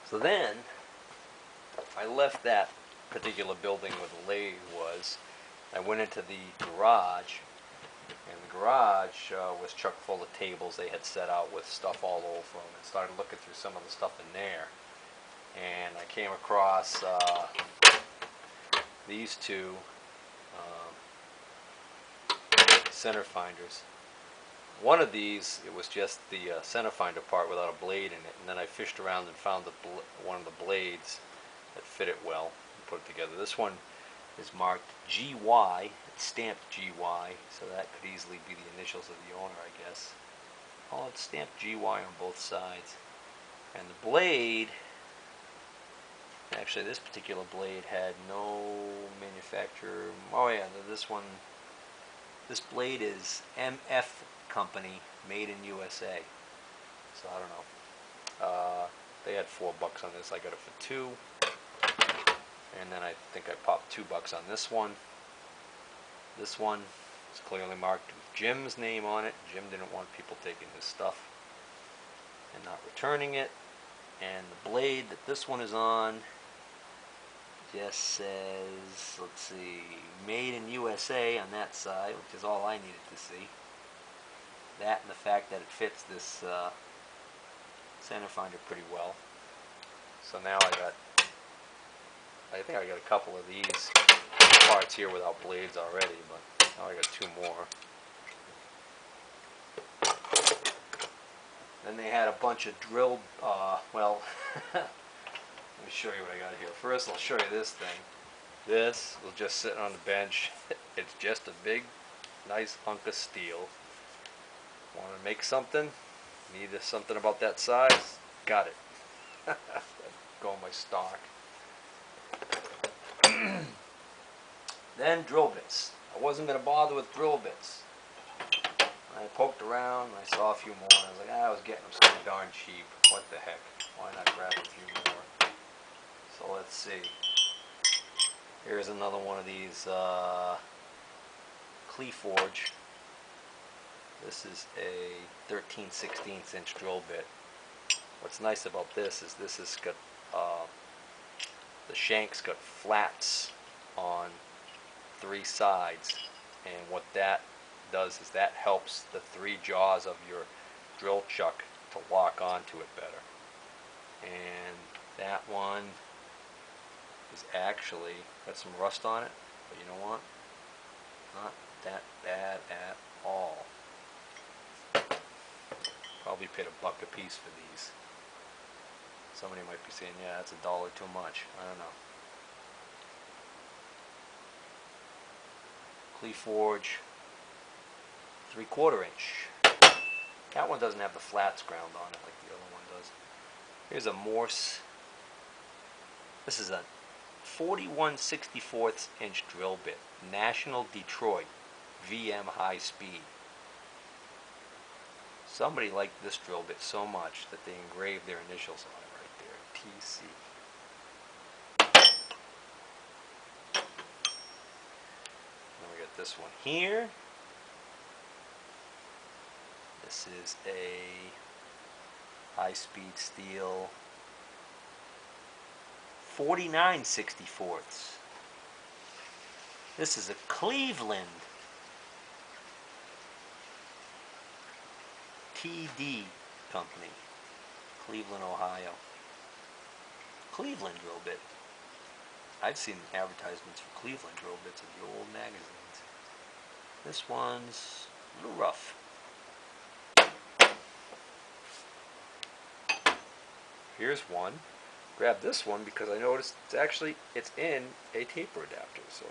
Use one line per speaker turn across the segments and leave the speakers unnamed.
So then I left that particular building where the lathe was. I went into the garage, and the garage was chock full of tables they had set out with stuff all over them, and started looking through some of the stuff in there. And I came across these two center finders. One of these, it was just the center finder part without a blade in it, and then I fished around and found one of the blades that fit it well and put it together. This one is marked GY, it's stamped GY, so that could easily be the initials of the owner, I guess. Oh, it's stamped GY on both sides. And the blade, actually this particular blade had no manufacturer. Oh yeah, this blade is MF Company, made in USA. So I don't know. They had $4 on this. I got it for $2. And then I think I popped $2 on this one. This one is clearly marked with Jim's name on it. Jim didn't want people taking his stuff and not returning it. And the blade that this one is on just says, let's see, made in USA on that side, which is all I needed to see. That and the fact that it fits this center finder pretty well. So now I think I got a couple of these parts here without blades already, but now I got 2 more. Then they had a bunch of drilled, well, let me show you what I got here. First I'll show you this thing. This was just sitting on the bench. It's just a big, nice hunk of steel. Want to make something? Need something about that size? Got it. Go on my stock. Then drill bits. I wasn't going to bother with drill bits. I poked around and I saw a few more. I was like, I was getting them so darn cheap. What the heck? Why not grab a few more? So let's see. Here's another one of these Cleforge. This is a 13/16 inch drill bit. What's nice about this is got the shank's got flats on 3 sides, and what that does is that helps the 3 jaws of your drill chuck to lock onto it better. And that one is actually got some rust on it, but you know what? Not that bad at all. Probably paid $1 a piece for these. Somebody might be saying, yeah, that's $1 too much. I don't know. Cleforge 3/4 inch. That one doesn't have the flats ground on it like the other one does. Here's a Morse. This is a 41/64 inch drill bit. National Detroit VM high speed. Somebody liked this drill bit so much that they engraved their initials on it right there. TC. Then we got this one here. This is a high-speed steel 49/64. This is a Cleveland TD company, Cleveland, Ohio. Cleveland drill bit. I've seen advertisements for Cleveland drill bits in the old magazines. This one's a little rough. Here's one. Grab this one because I noticed it's in a taper adapter. So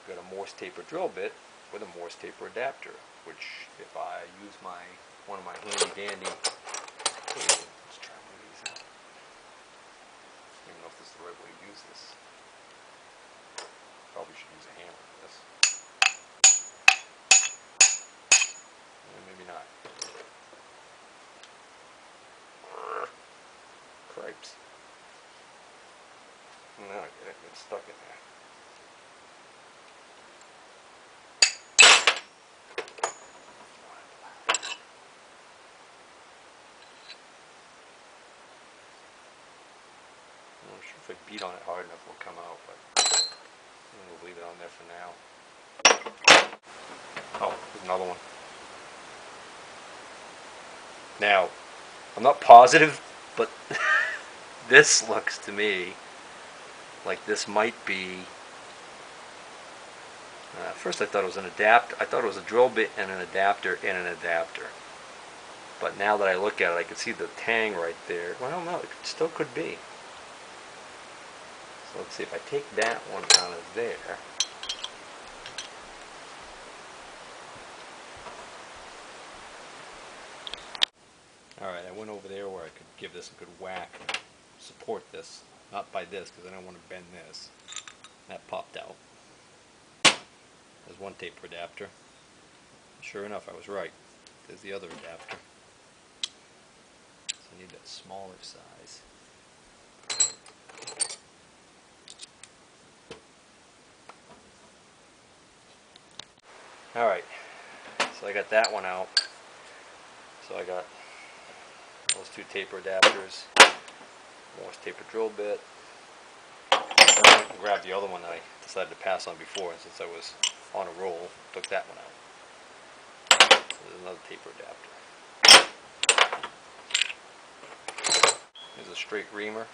got a Morse taper drill bit with a Morse taper adapter, which if I use one of my handy dandy, let's try one of these out. I don't even know if this is the right way to use this. Probably should use a hammer for this. Maybe not. Cripes. Now I get it. It's stuck in there. If I beat on it hard enough, it'll come out, but we'll leave it on there for now. Oh, there's another one. Now, I'm not positive, but this looks to me like this might be. First, I thought it was an adapter. I thought it was a drill bit and an adapter and an adapter. But now that I look at it, I can see the tang right there. Well, no, it still could be. So let's see if I take that one out of there. Alright, I went over there where I could give this a good whack and support this. Not by this, because I don't want to bend this. That popped out. There's one taper adapter. Sure enough, I was right. There's the other adapter. So I need that smaller size. Alright, so I got that one out. So I got those two taper adapters, Morse taper drill bit. I grabbed the other one that I decided to pass on before, and since I was on a roll, took that one out. So there's another taper adapter. There's a straight reamer.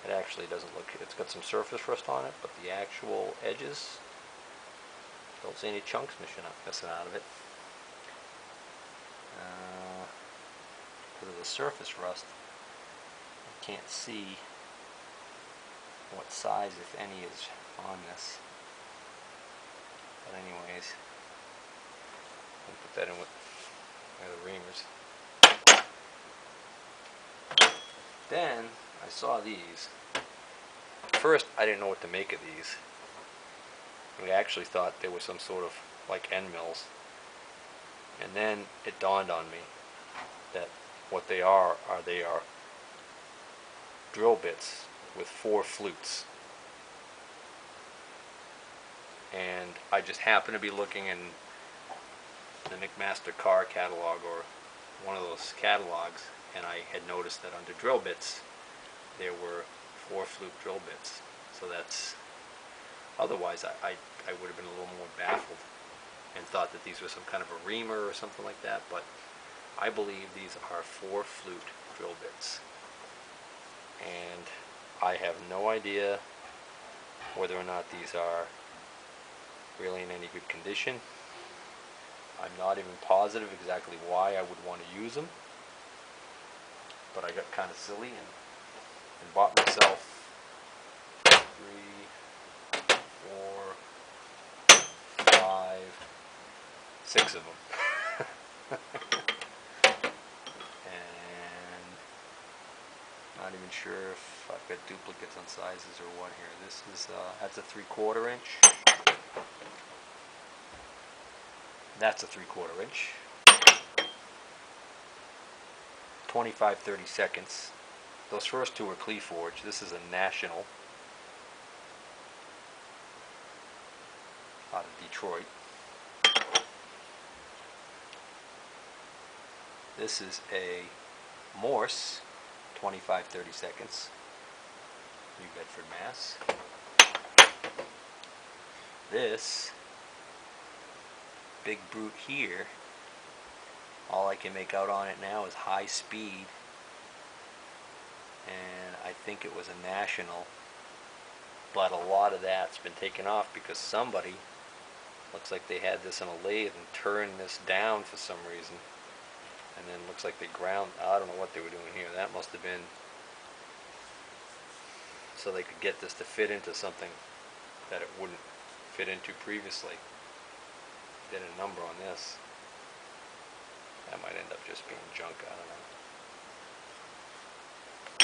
It actually doesn't look, it's got some surface rust on it, but the actual edges, don't see any chunks missing out of it. Because of the surface rust, I can't see what size, if any, is on this. But anyways, I'll put that in with the reamers. Then I saw these. First, I didn't know what to make of these. I actually thought they were some sort of like end mills. And then it dawned on me that what they are drill bits with 4 flutes. And I just happened to be looking in the McMaster car catalog, or one of those catalogs, and I had noticed that under drill bits there were 4 flute drill bits. So that's, otherwise I would have been a little more baffled and thought that these were some kind of a reamer or something like that, but I believe these are 4 flute drill bits. And I have no idea whether or not these are really in any good condition. I'm not even positive exactly why I would want to use them, but I got kind of silly and bought myself 3, 4, 5, 6 of them. And not even sure if I've got duplicates on sizes or what here. This is that's a 3/4 inch. That's a 3/4 inch. 25/32. Those first two are Cleforge. This is a National out of Detroit. This is a Morse 25/32, New Bedford, Mass. This big brute here, all I can make out on it now is high speed, and I think it was a National, but a lot of that's been taken off because somebody, looks like they had this on a lathe and turned this down for some reason, and then looks like they ground, I don't know what they were doing here. That must have been so they could get this to fit into something that it wouldn't fit into previously. Did a number on this. That might end up just being junk, I don't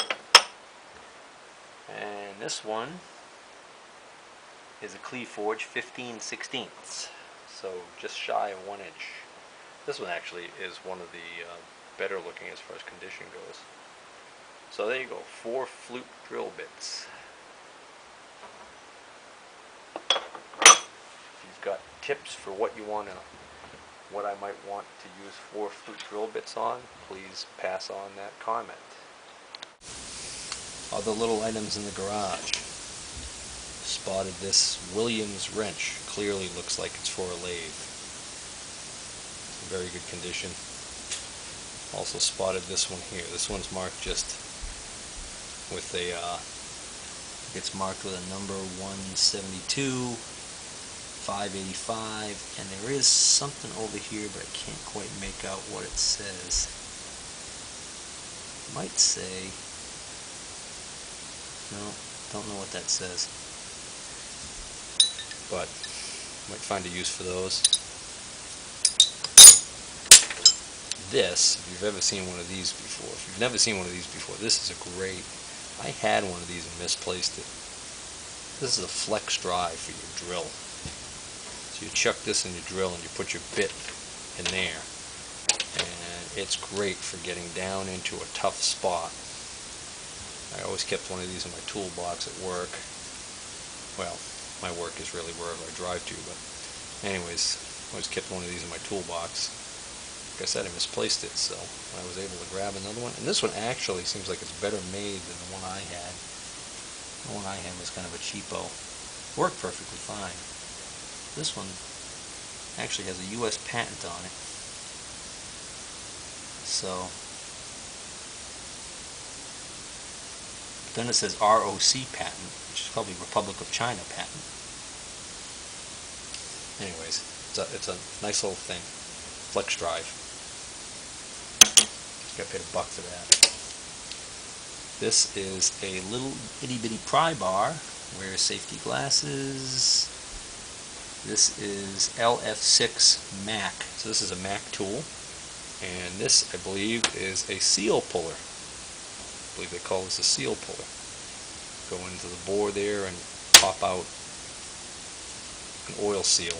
know. And this one is a Cleforge 15/16, so just shy of 1 inch. This one actually is one of the better looking as far as condition goes. So there you go, 4 flute drill bits. If you've got tips for what you want to, what I might want to use 4 flute drill bits on, please pass on that comment. Other little items in the garage. Spotted this Williams wrench. Clearly looks like it's for a lathe. Very good condition. Also spotted this one here. This one's marked just with a, it's marked with a number 172, 585, and there is something over here, but I can't quite make out what it says. It might say, no, don't know what that says, but might find a use for those. This, if you've ever seen one of these before, if you've never seen one of these before, this is a great, I had one of these and misplaced it. This is a flex drive for your drill. So you chuck this in your drill and you put your bit in there, and it's great for getting down into a tough spot. I always kept one of these in my toolbox at work. Well, my work is really wherever I drive to, but anyways, I always kept one of these in my toolbox. Like I said, I misplaced it, so I was able to grab another one. And this one actually seems like it's better made than the one I had. The one I had was kind of a cheapo. Worked perfectly fine. This one actually has a U.S. patent on it. So, then it says ROC patent, which is probably Republic of China patent. Anyways, it's a nice little thing. Flex drive. Got paid $1 for that. This is a little itty bitty pry bar. Wears safety glasses. This is LF6 Mac. So this is a Mac tool. And this, I believe, is a seal puller. I believe they call this a seal puller. Go into the bore there and pop out an oil seal.